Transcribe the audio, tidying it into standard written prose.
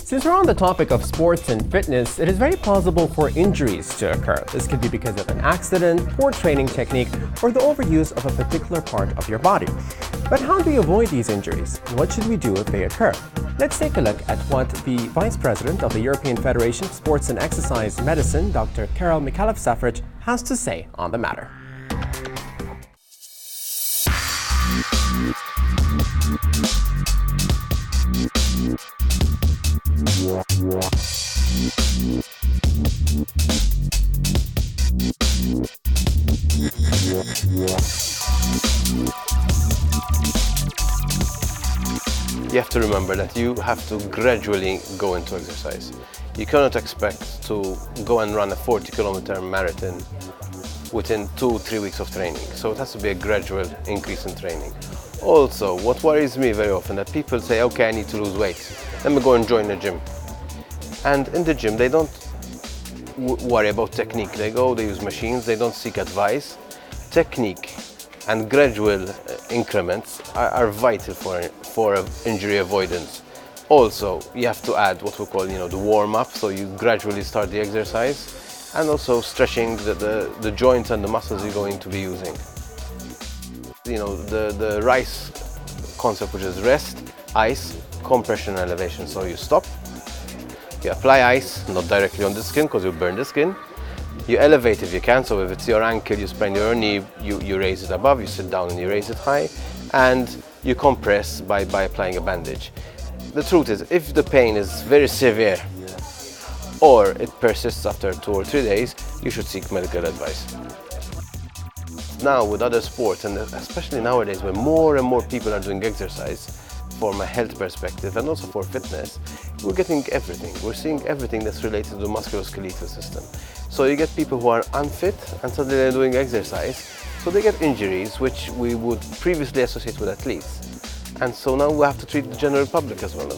Since we're on the topic of sports and fitness, it is very plausible for injuries to occur. This could be because of an accident, poor training technique, or the overuse of a particular part of your body. But how do we avoid these injuries? What should we do if they occur? Let's take a look at what the Vice President of the European Federation of Sports and Exercise Medicine, Dr. Karel Micallef-Safrich, has to say on the matter. You have to remember that you have to gradually go into exercise. You cannot expect to go and run a 40-kilometer marathon within 2-3 weeks of training. So it has to be a gradual increase in training. Also, what worries me very often that people say, okay, I need to lose weight. Let me go and join the gym. And in the gym, they don't worry about technique. They go, they use machines, they don't seek advice. Technique and gradual increments are vital for injury avoidance. Also, you have to add what we call, the warm-up, so you gradually start the exercise, and also stretching the joints and the muscles you're going to be using. The RICE concept, which is rest, ice, compression, and elevation. So you stop, you apply ice, not directly on the skin because you burn the skin. You elevate if you can, so if it's your ankle, you sprain your knee, you raise it above, you sit down and you raise it high, and you compress by applying a bandage. The truth is, if the pain is very severe or it persists after 2 or 3 days, you should seek medical advice. Now with other sports, and especially nowadays when more and more people are doing exercise from a health perspective and also for fitness, we're getting everything. We're seeing everything that's related to the musculoskeletal system. So you get people who are unfit and suddenly they're doing exercise, so they get injuries which we would previously associate with athletes. And so now we have to treat the general public as well.